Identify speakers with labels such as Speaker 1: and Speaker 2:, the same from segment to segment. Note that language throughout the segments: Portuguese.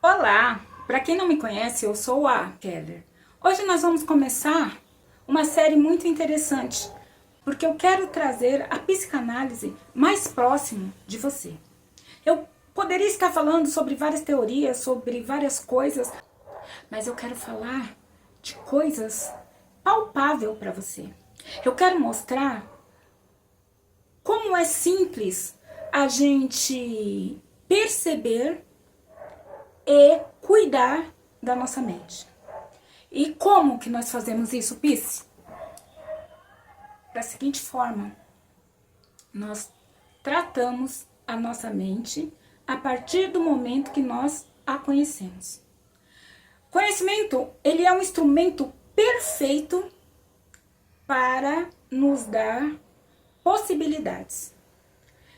Speaker 1: Olá! Para quem não me conhece, eu sou a Keller. Hoje nós vamos começar uma série muito interessante, porque eu quero trazer a psicanálise mais próximo de você. Eu poderia estar falando sobre várias teorias, sobre várias coisas, mas eu quero falar de coisas palpáveis para você. Eu quero mostrar como é simples a gente perceber e cuidar da nossa mente. E como que nós fazemos isso, Pisse? Da seguinte forma, nós tratamos a nossa mente a partir do momento que nós a conhecemos. Conhecimento, ele é um instrumento perfeito para nos dar possibilidades.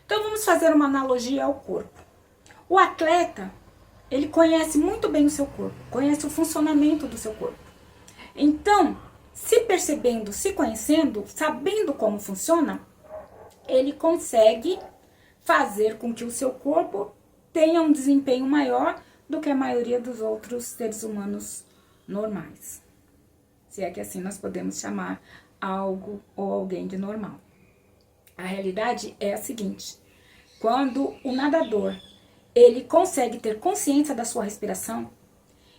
Speaker 1: Então vamos fazer uma analogia ao corpo. O atleta, ele conhece muito bem o seu corpo, conhece o funcionamento do seu corpo. Então, se percebendo, se conhecendo, sabendo como funciona, ele consegue fazer com que o seu corpo tenha um desempenho maior do que a maioria dos outros seres humanos normais. Se é que assim nós podemos chamar algo ou alguém de normal. A realidade é a seguinte: quando o nadador ele consegue ter consciência da sua respiração,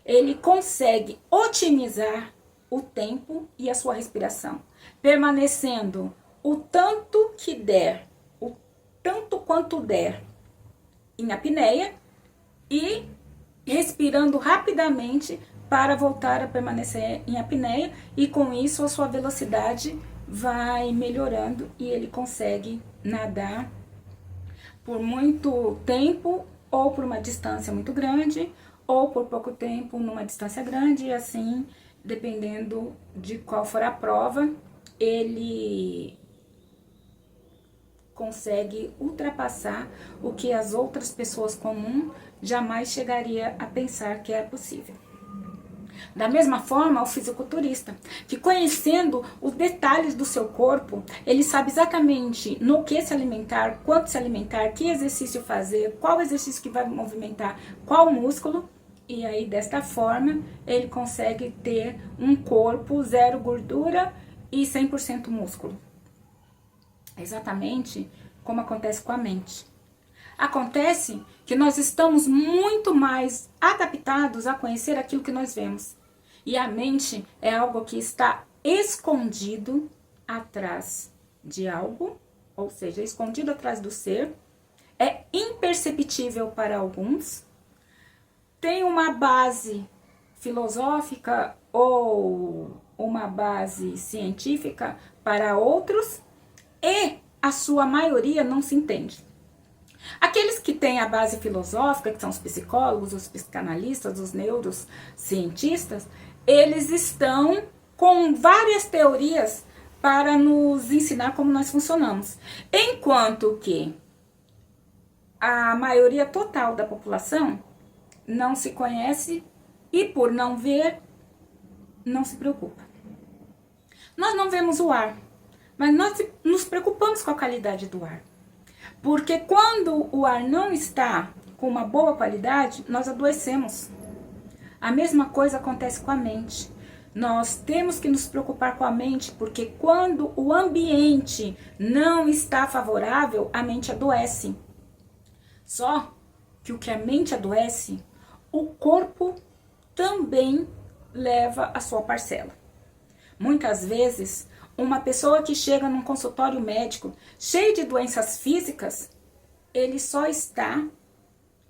Speaker 1: ele consegue otimizar o tempo e a sua respiração, permanecendo o tanto que der, o tanto quanto der em apneia e respirando rapidamente para voltar a permanecer em apneia, e com isso a sua velocidade vai melhorando e ele consegue nadar por muito tempo ou por uma distância muito grande ou por pouco tempo numa distância grande, e assim, dependendo de qual for a prova, ele consegue ultrapassar o que as outras pessoas comuns jamais chegaria a pensar que é possível. Da mesma forma, o fisiculturista, que conhecendo os detalhes do seu corpo, ele sabe exatamente no que se alimentar, quanto se alimentar, que exercício fazer, qual exercício que vai movimentar qual músculo, e aí desta forma ele consegue ter um corpo zero gordura e 100% músculo. Exatamente como acontece com a mente. Acontece que nós estamos muito mais adaptados a conhecer aquilo que nós vemos. E a mente é algo que está escondido atrás de algo, ou seja, escondido atrás do ser, é imperceptível para alguns, tem uma base filosófica ou uma base científica para outros, e a sua maioria não se entende. Aqueles que têm a base filosófica, que são os psicólogos, os psicanalistas, os neurocientistas, eles estão com várias teorias para nos ensinar como nós funcionamos. Enquanto que a maioria total da população não se conhece e, por não ver, não se preocupa. Nós não vemos o ar, mas nós nos preocupamos com a qualidade do ar. Porque quando o ar não está com uma boa qualidade, nós adoecemos. A mesma coisa acontece com a mente. Nós temos que nos preocupar com a mente, porque quando o ambiente não está favorável, a mente adoece. Só que o que a mente adoece, o corpo também leva a sua parcela. Muitas vezes, uma pessoa que chega num consultório médico cheio de doenças físicas, ele só está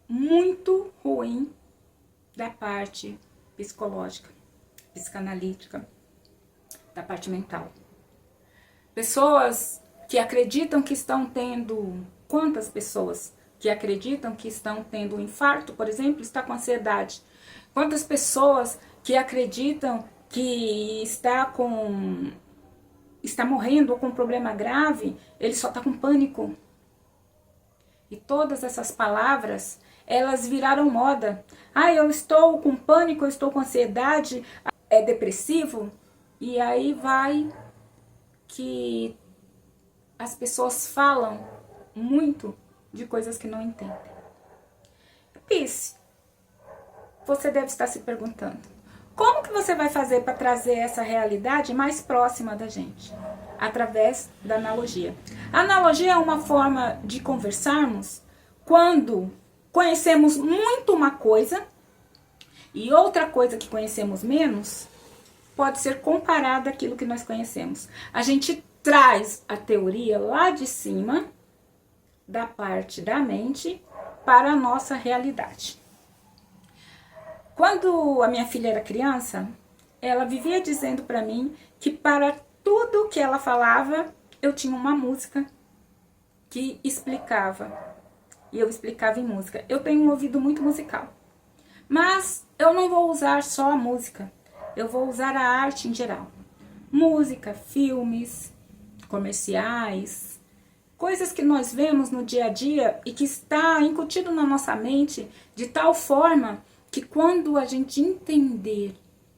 Speaker 1: muito ruim da parte psicológica, psicanalítica, da parte mental. Pessoas que acreditam que estão tendo... Quantas pessoas que acreditam que estão tendo um infarto, por exemplo, está com ansiedade? Quantas pessoas que acreditam que está morrendo ou com um problema grave, ele só está com pânico? E todas essas palavras, elas viraram moda. Ah, eu estou com pânico, eu estou com ansiedade, é depressivo. E aí vai que as pessoas falam muito de coisas que não entendem. Pisse, você deve estar se perguntando: como que você vai fazer para trazer essa realidade mais próxima da gente? Através da analogia. A analogia é uma forma de conversarmos quando conhecemos muito uma coisa e outra coisa que conhecemos menos pode ser comparada àquilo que nós conhecemos. A gente traz a teoria lá de cima, da parte da mente, para a nossa realidade. Quando a minha filha era criança, ela vivia dizendo para mim que para tudo que ela falava, eu tinha uma música que explicava. E eu explicava em música. Eu tenho um ouvido muito musical. Mas eu não vou usar só a música. Eu vou usar a arte em geral. Música, filmes, comerciais, coisas que nós vemos no dia a dia e que está incutido na nossa mente de tal forma que quando a gente entender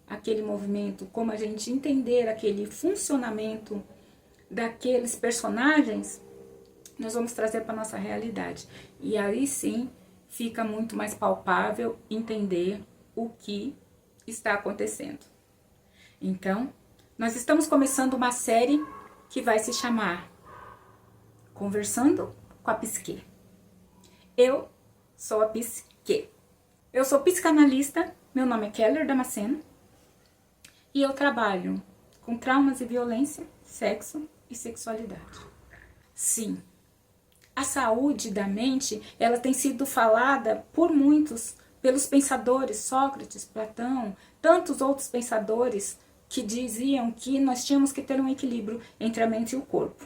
Speaker 1: aquele movimento, como a gente entender aquele funcionamento daqueles personagens, nós vamos trazer para a nossa realidade. E aí sim fica muito mais palpável entender o que está acontecendo. Então, nós estamos começando uma série que vai se chamar Conversando com a Psique. Eu sou a Psique. Eu sou psicanalista, meu nome é Keller Damasceno e eu trabalho com traumas e violência, sexo e sexualidade. Sim, a saúde da mente, ela tem sido falada por muitos, pelos pensadores, Sócrates, Platão, tantos outros pensadores que diziam que nós tínhamos que ter um equilíbrio entre a mente e o corpo.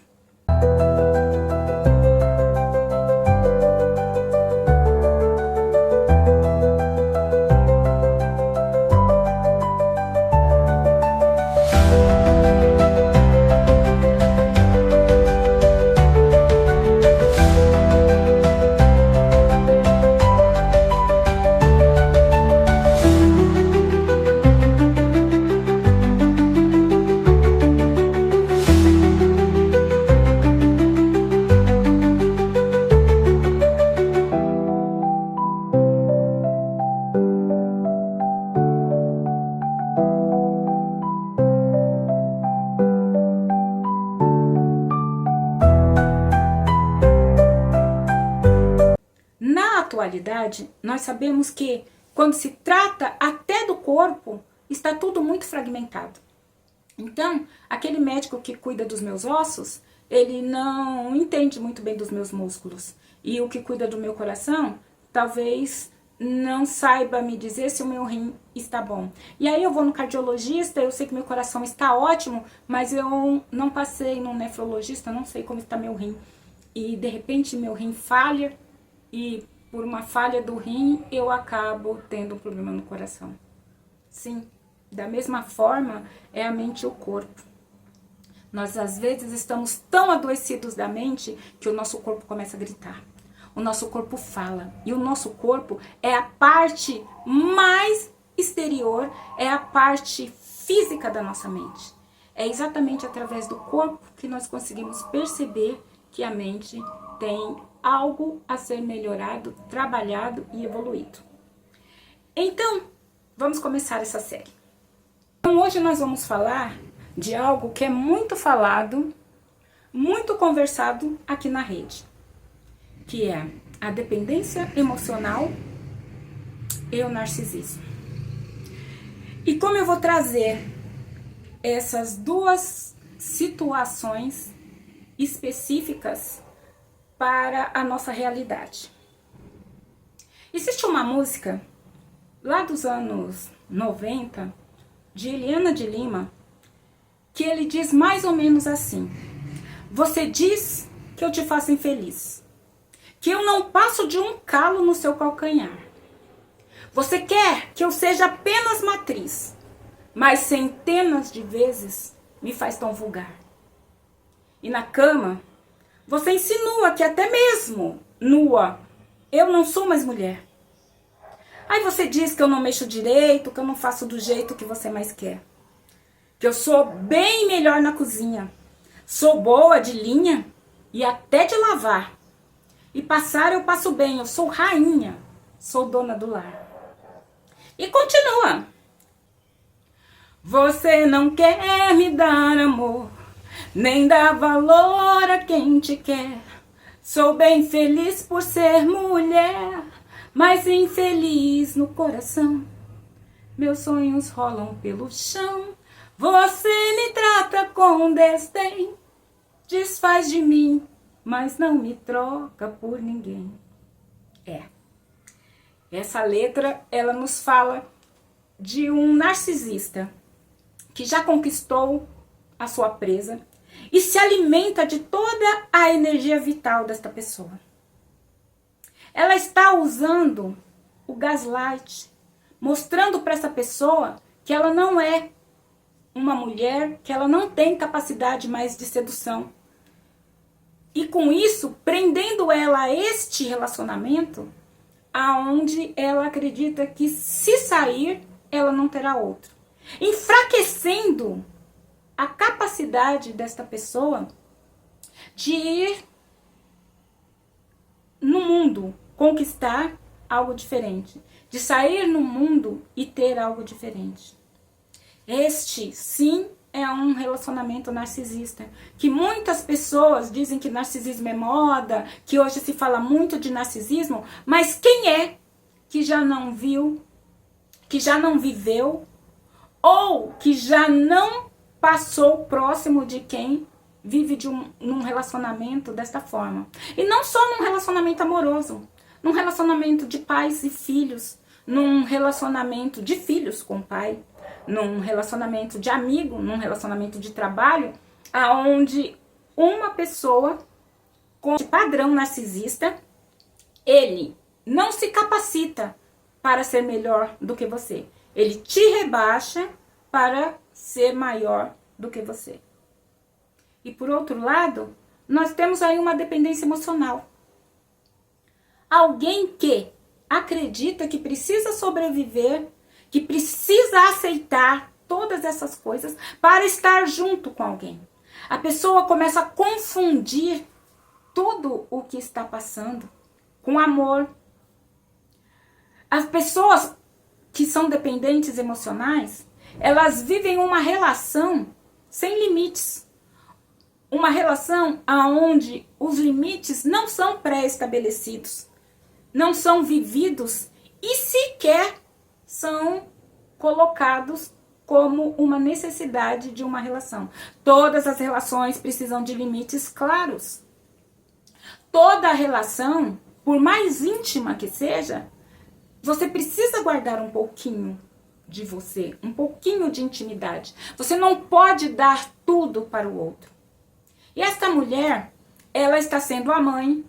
Speaker 1: Na atualidade, nós sabemos que quando se trata até do corpo, está tudo muito fragmentado. Então, aquele médico que cuida dos meus ossos, ele não entende muito bem dos meus músculos. E o que cuida do meu coração, talvez não saiba me dizer se o meu rim está bom. E aí eu vou no cardiologista, eu sei que meu coração está ótimo, mas eu não passei no nefrologista, não sei como está meu rim. E de repente meu rim falha e por uma falha do rim eu acabo tendo um problema no coração. Sim, da mesma forma é a mente e o corpo. Nós às vezes estamos tão adoecidos da mente que o nosso corpo começa a gritar. O nosso corpo fala. E o nosso corpo é a parte mais exterior, é a parte física da nossa mente. É exatamente através do corpo que nós conseguimos perceber que a mente tem algo a ser melhorado, trabalhado e evoluído. Então, vamos começar essa série. Então, hoje nós vamos falar de algo que é muito falado, muito conversado aqui na rede, que é a dependência emocional e o narcisismo. E como eu vou trazer essas duas situações específicas para a nossa realidade. Existe uma música lá dos anos 90, de Eliana de Lima, que ele diz mais ou menos assim: você diz que eu te faço infeliz, que eu não passo de um calo no seu calcanhar. Você quer que eu seja apenas matriz, mas centenas de vezes me faz tão vulgar. E na cama, você insinua que até mesmo nua eu não sou mais mulher. Aí você diz que eu não mexo direito, que eu não faço do jeito que você mais quer. Que eu sou bem melhor na cozinha. Sou boa de linha e até de lavar. E passar eu passo bem, eu sou rainha, sou dona do lar. E continua. Você não quer me dar amor, nem dá valor a quem te quer. Sou bem feliz por ser mulher, mas infeliz no coração. Meus sonhos rolam pelo chão. Você me trata com desdém, desfaz de mim, mas não me troca por ninguém. Essa letra, ela nos fala de um narcisista que já conquistou a sua presa e se alimenta de toda a energia vital desta pessoa. Ela está usando o gaslight, mostrando para essa pessoa que ela não é uma mulher, que ela não tem capacidade mais de sedução. E com isso, prendendo ela a este relacionamento, aonde ela acredita que se sair, ela não terá outro. Enfraquecendo a capacidade desta pessoa de ir no mundo conquistar algo diferente, de sair no mundo e ter algo diferente. Este, sim, é um relacionamento narcisista, que muitas pessoas dizem que narcisismo é moda, que hoje se fala muito de narcisismo, mas quem é que já não viu, que já não viveu, ou que já não passou próximo de quem vive num relacionamento desta forma? E não só num relacionamento amoroso, num relacionamento de pais e filhos, num relacionamento de filhos com o pai, num relacionamento de amigo, num relacionamento de trabalho, aonde uma pessoa com padrão narcisista, ele não se capacita para ser melhor do que você. Ele te rebaixa para ser maior do que você. E por outro lado, nós temos aí uma dependência emocional. Alguém que acredita que precisa sobreviver, que precisa aceitar todas essas coisas para estar junto com alguém. A pessoa começa a confundir tudo o que está passando com amor. As pessoas que são dependentes emocionais, elas vivem uma relação sem limites. Uma relação onde os limites não são pré-estabelecidos, não são vividos e sequer são colocados como uma necessidade de uma relação. Todas as relações precisam de limites claros. Toda relação, por mais íntima que seja, você precisa guardar um pouquinho de você, um pouquinho de intimidade. Você não pode dar tudo para o outro. E esta mulher, ela está sendo a mãe,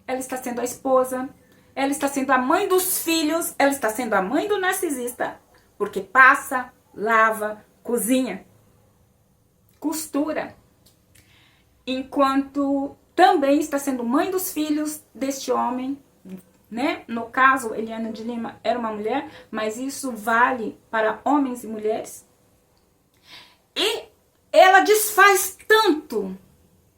Speaker 1: ela está sendo a esposa, ela está sendo a mãe dos filhos, ela está sendo a mãe do narcisista, porque passa, lava, cozinha, costura. Enquanto também está sendo mãe dos filhos deste homem, né? No caso, Eliana de Lima era uma mulher, mas isso vale para homens e mulheres. E ela desfaz tanto,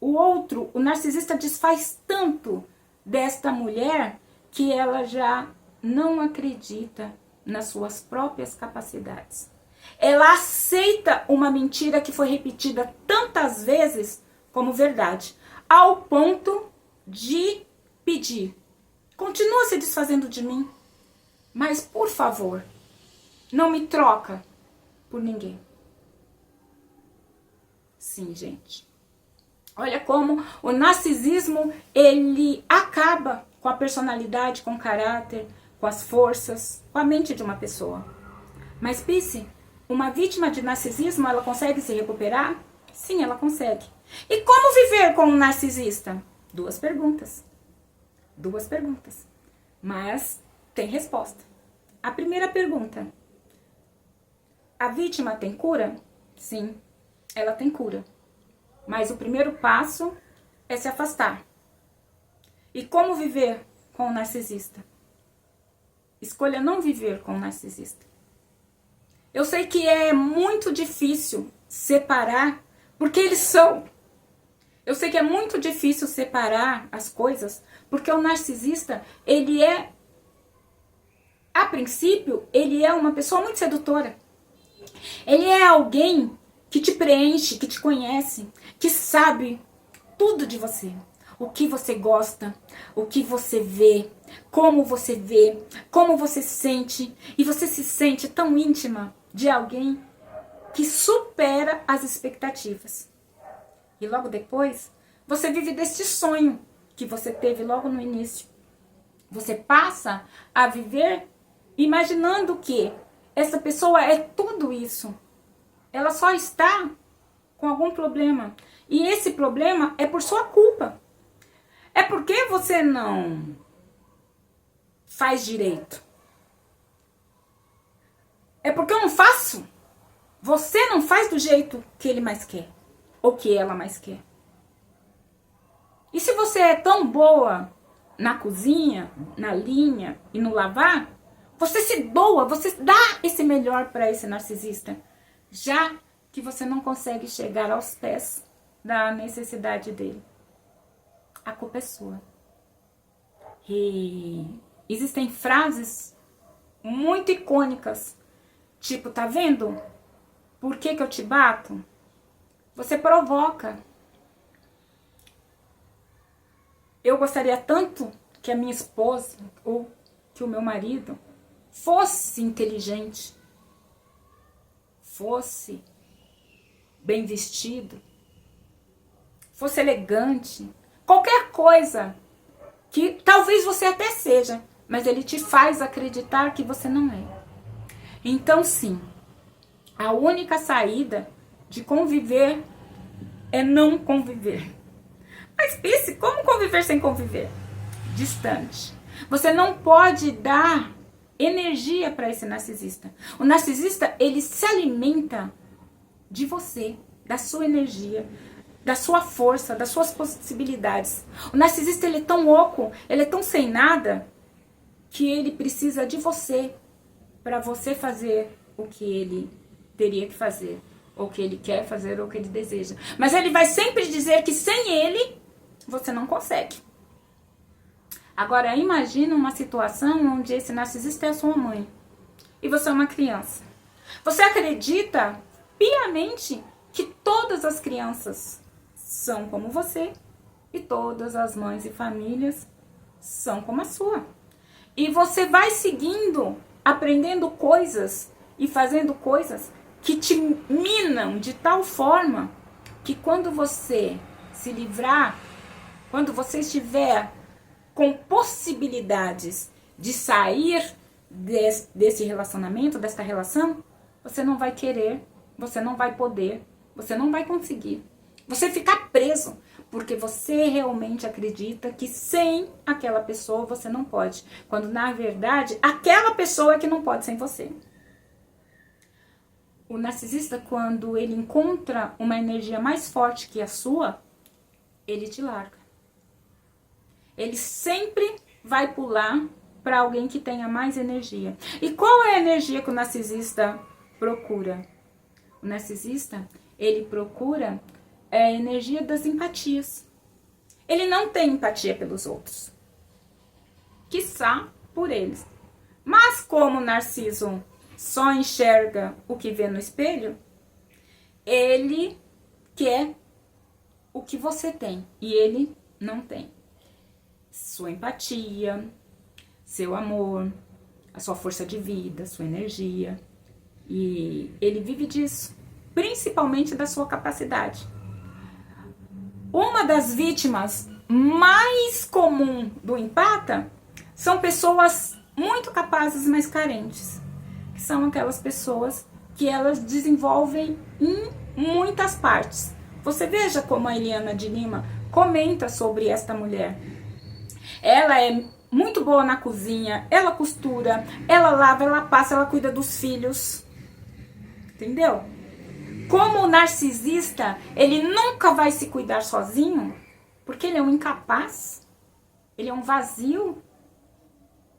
Speaker 1: o narcisista desfaz tanto desta mulher, que ela já não acredita nas suas próprias capacidades. Ela aceita uma mentira que foi repetida tantas vezes como verdade, ao ponto de pedir: continua se desfazendo de mim, mas por favor, não me troca por ninguém. Sim, gente. Olha como o narcisismo, ele acaba com a personalidade, com o caráter, com as forças, com a mente de uma pessoa. Mas pense, uma vítima de narcisismo, ela consegue se recuperar? Sim, ela consegue. E como viver com um narcisista? Duas perguntas. Mas tem resposta. A primeira pergunta: a vítima tem cura? Sim, ela tem cura. Mas o primeiro passo é se afastar. E como viver com o narcisista? Escolha não viver com o narcisista. Eu sei que é muito difícil separar, porque eles são. Eu sei que é muito difícil separar as coisas, porque o narcisista, ele é A princípio, ele é uma pessoa muito sedutora. Ele é alguém que te preenche, que te conhece, que sabe tudo de você. O que você gosta, o que você vê, como você se sente. E você se sente tão íntima de alguém que supera as expectativas. E logo depois, você vive deste sonho que você teve logo no início. Você passa a viver imaginando que essa pessoa é tudo isso. Ela só está com algum problema. E esse problema é por sua culpa. É porque você não faz direito. É porque eu não faço. Você não faz do jeito que ele mais quer. Ou que ela mais quer. E se você é tão boa na cozinha, na linha e no lavar, você se doa, você dá esse melhor para esse narcisista. Já que você não consegue chegar aos pés da necessidade dele. A culpa é sua. E existem frases muito icônicas. Tipo, tá vendo? Por que eu te bato? Você provoca. Eu gostaria tanto que a minha esposa ou que o meu marido fosse inteligente, fosse bem vestido, fosse elegante, qualquer coisa que talvez você até seja, mas ele te faz acreditar que você não é. Então sim, a única saída de conviver é não conviver. Mas pense, como conviver sem conviver? Distante. Você não pode dar energia para esse narcisista. O narcisista, ele se alimenta de você, da sua energia, da sua força, das suas possibilidades. O narcisista, ele é tão oco, ele é tão sem nada, que ele precisa de você para você fazer o que ele teria que fazer, ou que ele quer fazer, ou que ele deseja. Mas ele vai sempre dizer que sem ele, você não consegue. Agora, imagina uma situação onde esse narcisista é a sua mãe e você é uma criança. Você acredita piamente que todas as crianças são como você e todas as mães e famílias são como a sua. E você vai seguindo, aprendendo coisas e fazendo coisas que te minam de tal forma que quando você se livrar, quando você estiver com possibilidades de sair desse relacionamento, desta relação, você não vai querer, você não vai poder, você não vai conseguir. Você fica preso, porque você realmente acredita que sem aquela pessoa você não pode. Quando, na verdade, aquela pessoa é que não pode sem você. O narcisista, quando ele encontra uma energia mais forte que a sua, ele te larga. Ele sempre vai pular para alguém que tenha mais energia. E qual é a energia que o narcisista procura? O narcisista, ele procura a energia das empatias. Ele não tem empatia pelos outros, quiçá por eles. Mas como o Narciso só enxerga o que vê no espelho, ele quer o que você tem e ele não tem. Sua empatia, seu amor, a sua força de vida, sua energia. E ele vive disso, principalmente da sua capacidade. Uma das vítimas mais comum do empata são pessoas muito capazes, mas carentes. Que são aquelas pessoas que elas desenvolvem em muitas partes. Você veja como a Eliana de Lima comenta sobre esta mulher. Ela é muito boa na cozinha, ela costura, ela lava, ela passa, ela cuida dos filhos. Entendeu? Como o narcisista, ele nunca vai se cuidar sozinho, porque ele é um incapaz, ele é um vazio,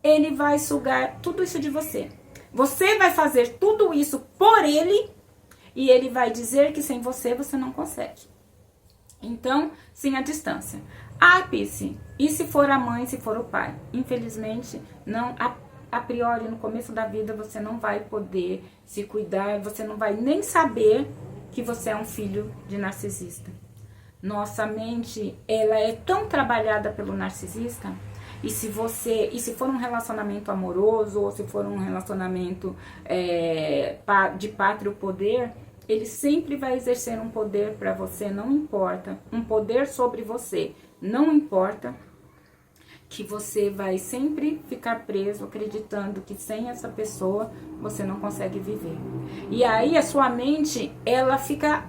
Speaker 1: ele vai sugar tudo isso de você. Você vai fazer tudo isso por ele e ele vai dizer que sem você, você não consegue. Então, sim, a distância. Ah, Pisci, e se for a mãe, se for o pai? Infelizmente, não, a priori, no começo da vida, você não vai poder se cuidar, você não vai nem saber que você é um filho de narcisista. Nossa mente, ela é tão trabalhada pelo narcisista, e se for um relacionamento amoroso, ou se for um relacionamento de pátrio poder, ele sempre vai exercer um poder para você, não importa, um poder sobre você, não importa, que você vai sempre ficar preso, acreditando que sem essa pessoa você não consegue viver. E aí a sua mente, ela fica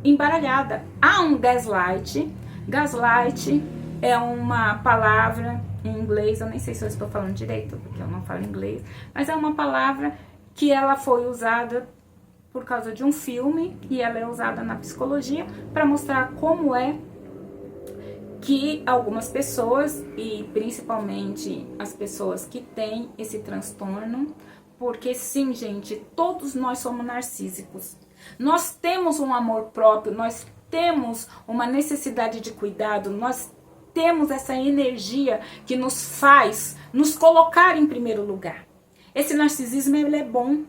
Speaker 1: embaralhada. Há um gaslight. Gaslight é uma palavra em inglês, eu nem sei se eu estou falando direito, porque eu não falo inglês, mas é uma palavra que ela foi usada por causa de um filme, e ela é usada na psicologia para mostrar como é que algumas pessoas, e principalmente as pessoas que têm esse transtorno, porque sim, gente, todos nós somos narcísicos. Nós temos um amor próprio, nós temos uma necessidade de cuidado, nós temos essa energia que nos faz nos colocar em primeiro lugar. Esse narcisismo, ele é bom.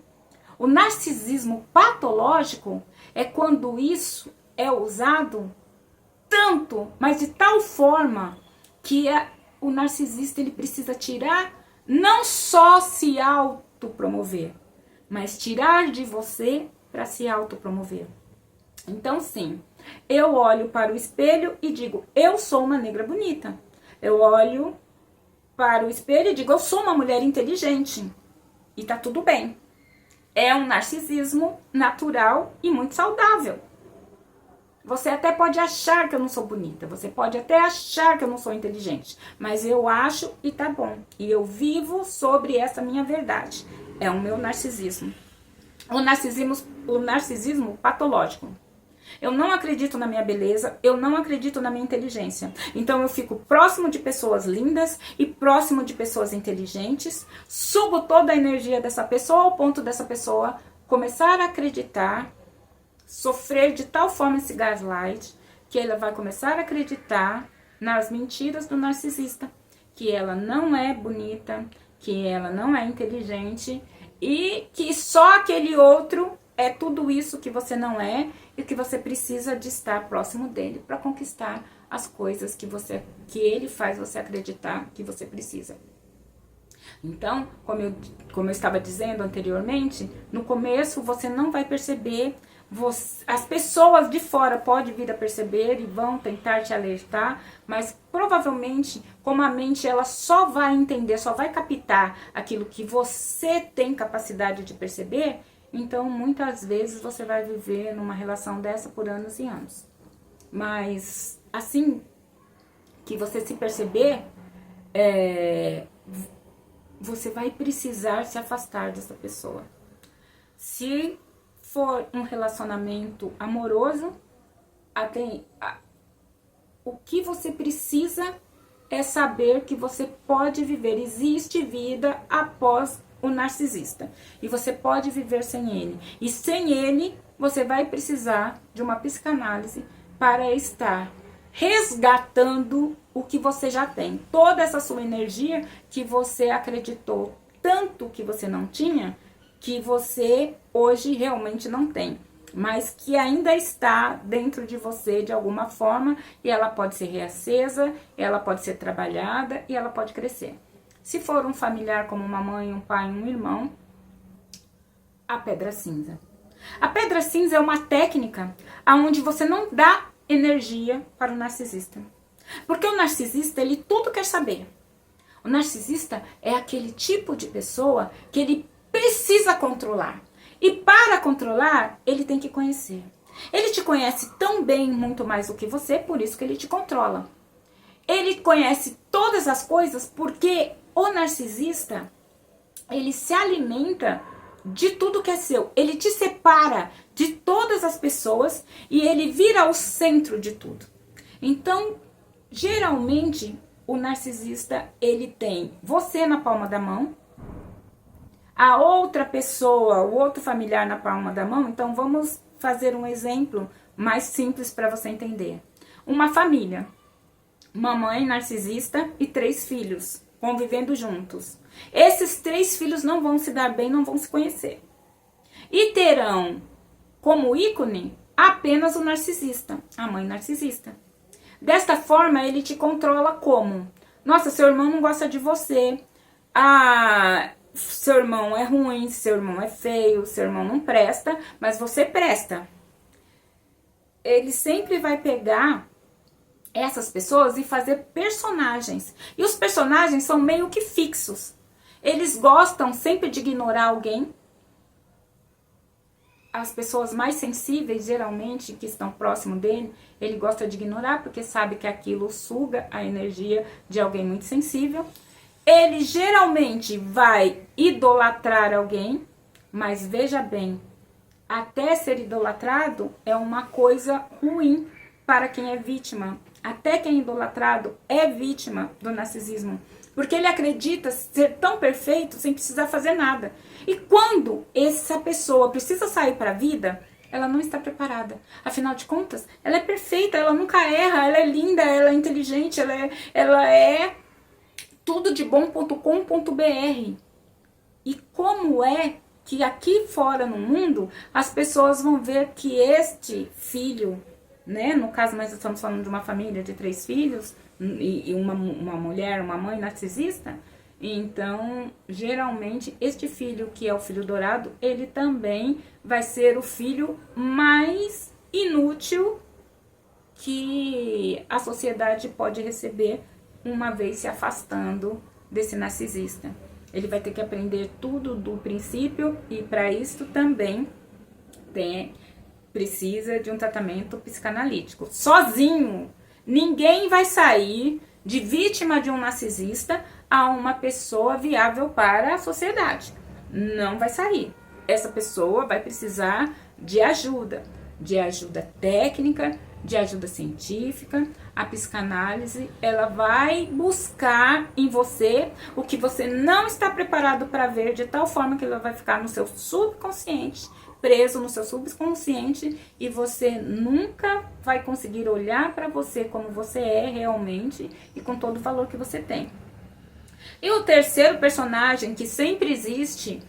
Speaker 1: O narcisismo patológico é quando isso é usado tanto, mas de tal forma que o narcisista, ele precisa tirar, não só se autopromover, mas tirar de você para se autopromover. Então, sim, eu olho para o espelho e digo, eu sou uma negra bonita. Eu olho para o espelho e digo, eu sou uma mulher inteligente. E tá tudo bem. É um narcisismo natural e muito saudável. Você até pode achar que eu não sou bonita, você pode até achar que eu não sou inteligente, mas eu acho e tá bom. E eu vivo sobre essa minha verdade. É o meu narcisismo. O narcisismo patológico. Eu não acredito na minha beleza, eu não acredito na minha inteligência. Então eu fico próximo de pessoas lindas e próximo de pessoas inteligentes, sugo toda a energia dessa pessoa ao ponto dessa pessoa começar a acreditar, sofrer de tal forma esse gaslight, que ela vai começar a acreditar nas mentiras do narcisista, que ela não é bonita, que ela não é inteligente e que só aquele outro é tudo isso que você não é e que você precisa de estar próximo dele para conquistar as coisas que ele faz você acreditar que você precisa. Então, como eu estava dizendo anteriormente, no começo você não vai perceber, as pessoas de fora podem vir a perceber e vão tentar te alertar, mas provavelmente, como a mente ela só vai entender, só vai captar aquilo que você tem capacidade de perceber, então muitas vezes você vai viver numa relação dessa por anos e anos. Mas assim que você se perceber, você vai precisar se afastar dessa pessoa. Se for um relacionamento amoroso, o que você precisa é saber que você pode viver. Existe vida após o narcisista. E você pode viver sem ele. E sem ele, você vai precisar de uma psicanálise para estar resgatando o que você já tem. Toda essa sua energia que você acreditou tanto que você não tinha, que você hoje realmente não tem, mas que ainda está dentro de você de alguma forma, e ela pode ser reacesa, ela pode ser trabalhada e ela pode crescer. Se for um familiar como uma mãe, um pai, um irmão, a pedra cinza. A pedra cinza é uma técnica onde você não dá energia para o narcisista. Porque o narcisista, ele tudo quer saber. O narcisista é aquele tipo de pessoa que ele precisa controlar. E para controlar, ele tem que conhecer. Ele te conhece tão bem, muito mais do que você, por isso que ele te controla. Ele conhece todas as coisas porque o narcisista, ele se alimenta de tudo que é seu. Ele te separa de todas as pessoas e ele vira o centro de tudo. Então, geralmente, o narcisista, ele tem você na palma da mão, a outra pessoa, o outro familiar na palma da mão. Então, vamos fazer um exemplo mais simples para você entender. Uma família, uma mãe narcisista e 3 filhos. convivendo juntos. Esses 3 filhos não vão se dar bem, não vão se conhecer. E terão como ícone apenas o narcisista, a mãe narcisista. Desta forma, ele te controla como? Nossa, seu irmão não gosta de você. Seu irmão é ruim, seu irmão é feio, seu irmão não presta, mas você presta. Ele sempre vai pegar essas pessoas e fazer personagens. E os personagens são meio que fixos. Eles gostam sempre de ignorar alguém. As pessoas mais sensíveis, geralmente, que estão próximo dele, ele gosta de ignorar, porque sabe que aquilo suga a energia de alguém muito sensível. Ele geralmente vai idolatrar alguém, mas veja bem, até ser idolatrado é uma coisa ruim para quem é vítima. Até quem é idolatrado é vítima do narcisismo. Porque ele acredita ser tão perfeito sem precisar fazer nada. E quando essa pessoa precisa sair para a vida, ela não está preparada. Afinal de contas, ela é perfeita, ela nunca erra, ela é linda, ela é inteligente, ela é tudo de bom.com.br. E como é que aqui fora no mundo as pessoas vão ver que este filho, né, no caso nós estamos falando de uma família de 3 filhos, e uma mulher, uma mãe narcisista, então geralmente este filho que é o filho dourado, ele também vai ser o filho mais inútil que a sociedade pode receber uma vez se afastando desse narcisista. Ele vai ter que aprender tudo do princípio e para isso também precisa de um tratamento psicanalítico. Sozinho, ninguém vai sair de vítima de um narcisista a uma pessoa viável para a sociedade. Não vai sair. Essa pessoa vai precisar de ajuda técnica, de ajuda científica. A psicanálise, ela vai buscar em você o que você não está preparado para ver, de tal forma que ela vai ficar no seu subconsciente, preso no seu subconsciente, e você nunca vai conseguir olhar para você como você é realmente e com todo o valor que você tem. E o terceiro personagem que sempre existe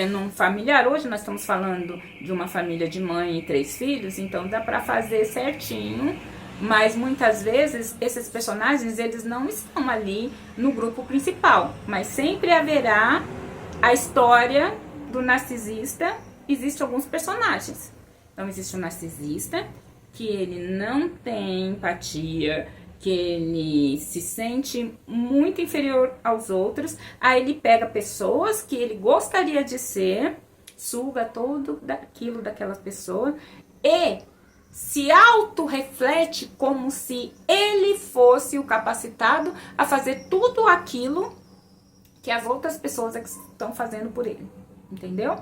Speaker 1: num familiar, hoje nós estamos falando de uma família de mãe e 3 filhos, então dá para fazer certinho, mas muitas vezes esses personagens eles não estão ali no grupo principal, mas sempre haverá a história do narcisista. Existem alguns personagens. Então existe o narcisista, que ele não tem empatia, que ele se sente muito inferior aos outros, aí ele pega pessoas que ele gostaria de ser, suga tudo daquilo daquela pessoa e se auto-reflete como se ele fosse o capacitado a fazer tudo aquilo que as outras pessoas estão fazendo por ele, entendeu?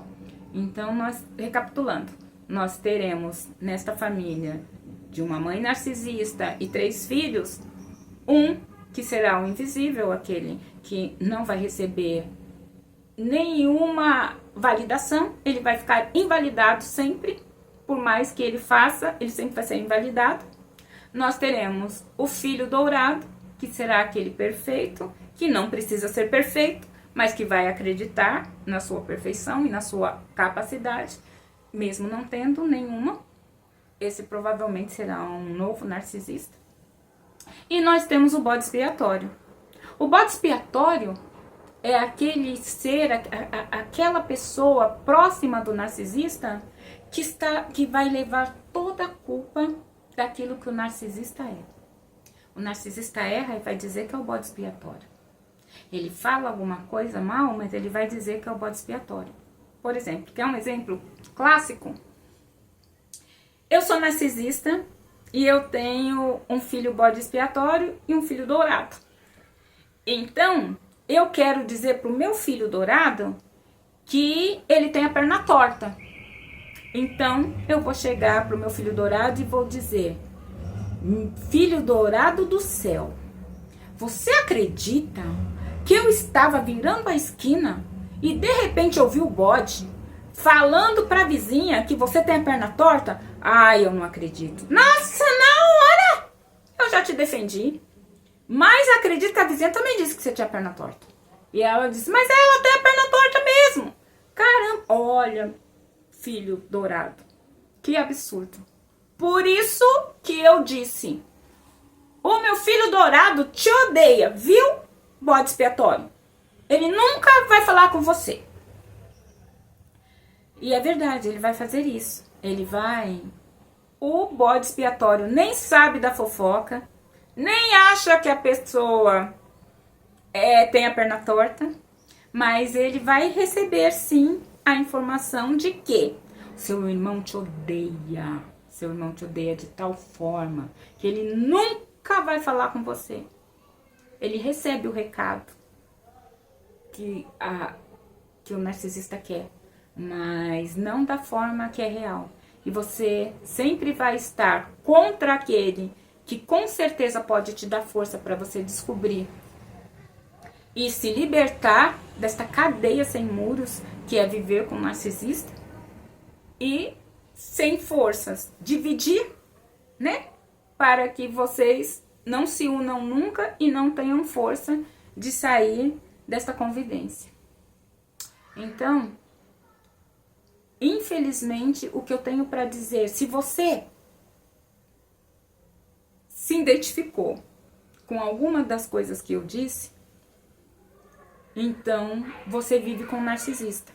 Speaker 1: Então, recapitulando, nós teremos nesta família de uma mãe narcisista e 3 filhos, um que será o invisível, aquele que não vai receber nenhuma validação, ele vai ficar invalidado sempre, por mais que ele faça, ele sempre vai ser invalidado. Nós teremos o filho dourado, que será aquele perfeito, que não precisa ser perfeito, mas que vai acreditar na sua perfeição e na sua capacidade, mesmo não tendo nenhuma. Esse provavelmente será um novo narcisista. E nós temos o bode expiatório. O bode expiatório é aquele ser, aquela pessoa próxima do narcisista que vai levar toda a culpa daquilo que o narcisista é. O narcisista erra e vai dizer que é o bode expiatório. Ele fala alguma coisa mal, mas ele vai dizer que é o bode expiatório. Por exemplo, quer um exemplo clássico? Eu sou narcisista e eu tenho um filho bode expiatório e um filho dourado. Então, eu quero dizer para o meu filho dourado que ele tem a perna torta. Então, eu vou chegar para o meu filho dourado e vou dizer: filho dourado do céu, você acredita que eu estava virando a esquina e de repente ouvi o bode falando para a vizinha que você tem a perna torta? Ai, eu não acredito. Nossa, na hora eu já te defendi. Mas acredito que a vizinha também disse que você tinha perna torta. E ela disse, mas ela tem a perna torta mesmo. Caramba, olha, filho dourado, que absurdo. Por isso que eu disse, o meu filho dourado te odeia, viu, bode expiatório? Ele nunca vai falar com você. E é verdade, ele vai fazer isso. Ele vai... O bode expiatório nem sabe da fofoca, nem acha que a pessoa tem a perna torta, mas ele vai receber sim a informação de que seu irmão te odeia. Seu irmão te odeia de tal forma que ele nunca vai falar com você. Ele recebe o recado que o narcisista quer, mas não da forma que é real. E você sempre vai estar contra aquele que com certeza pode te dar força para você descobrir e se libertar desta cadeia sem muros que é viver com um narcisista e sem forças, dividir, né? Para que vocês não se unam nunca e não tenham força de sair desta convivência. Então, infelizmente, o que eu tenho para dizer, se você se identificou com alguma das coisas que eu disse, então você vive com um narcisista.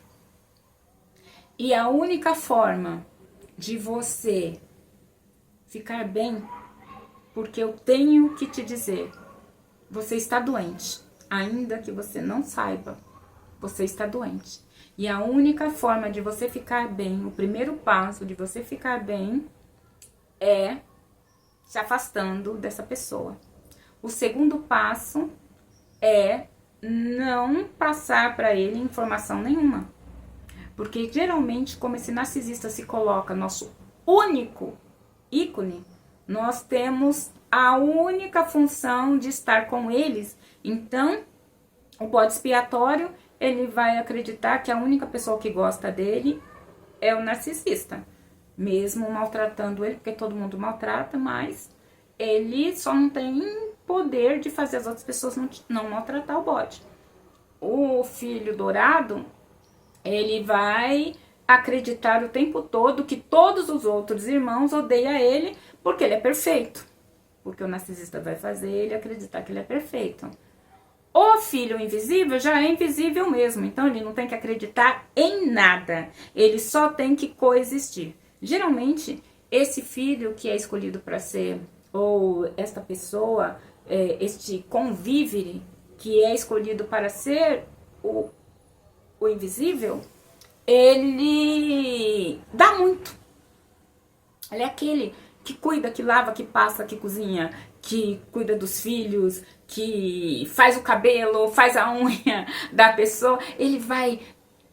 Speaker 1: E a única forma de você ficar bem, porque eu tenho que te dizer, você está doente. Ainda que você não saiba, você está doente. E a única forma de você ficar bem, o primeiro passo de você ficar bem é se afastando dessa pessoa. O segundo passo é não passar para ele informação nenhuma. Porque geralmente, como esse narcisista se coloca nosso único ícone, nós temos a única função de estar com eles. Então, o bode expiatório, ele vai acreditar que a única pessoa que gosta dele é o narcisista. Mesmo maltratando ele, porque todo mundo maltrata, mas ele só não tem poder de fazer as outras pessoas não maltratar o bode. O filho dourado, ele vai acreditar o tempo todo que todos os outros irmãos odeiam ele porque ele é perfeito. Porque o narcisista vai fazer ele acreditar que ele é perfeito. O filho invisível já é invisível mesmo, então ele não tem que acreditar em nada. Ele só tem que coexistir. Geralmente, esse filho que é escolhido para ser, ou esta pessoa, este convívere que é escolhido para ser o invisível, ele dá muito. Ele é aquele que cuida, que lava, que passa, que cozinha, que cuida dos filhos, que faz o cabelo, faz a unha da pessoa. Ele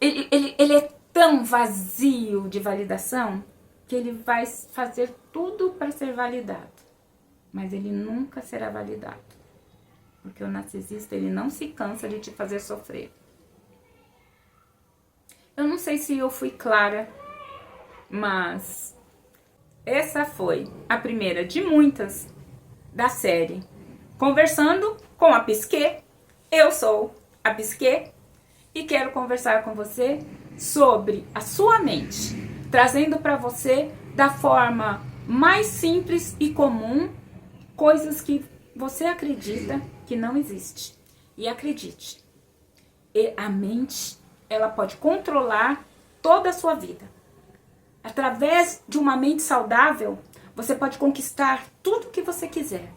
Speaker 1: é tão vazio de validação que ele vai fazer tudo para ser validado. Mas ele nunca será validado. Porque o narcisista, ele não se cansa de te fazer sofrer. Eu não sei se eu fui clara, mas essa foi a primeira de muitas da série Conversando com a Psique. Eu sou a Psique e quero conversar com você sobre a sua mente, trazendo para você da forma mais simples e comum coisas que você acredita que não existe. E acredite, a mente, ela pode controlar toda a sua vida. Através de uma mente saudável, você pode conquistar tudo que você quiser,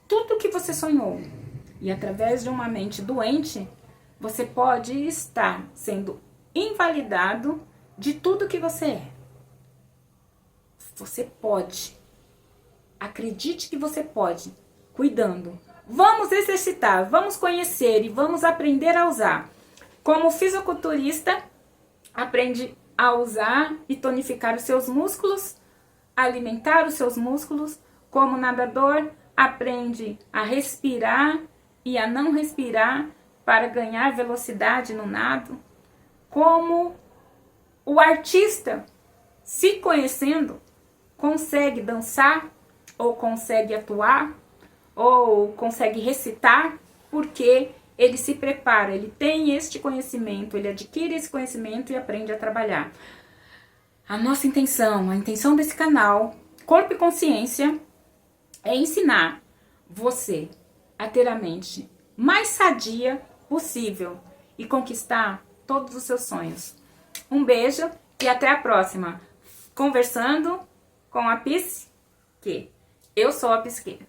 Speaker 1: tudo que você sonhou. E através de uma mente doente, você pode estar sendo invalidado de tudo que você é. Você pode. Acredite que você pode, cuidando. Vamos exercitar, vamos conhecer e vamos aprender a usar. Como fisiculturista, aprende a usar e tonificar os seus músculos, alimentar os seus músculos. Como nadador, aprende a respirar e a não respirar para ganhar velocidade no nado. Como o artista, se conhecendo, consegue dançar ou consegue atuar. ou consegue recitar, porque ele se prepara, ele tem este conhecimento, ele adquire esse conhecimento e aprende a trabalhar. A nossa intenção, a intenção desse canal, Corpo e Consciência, é ensinar você a ter a mente mais sadia possível e conquistar todos os seus sonhos. Um beijo e até a próxima. Conversando com a Psique. Eu sou a Psique.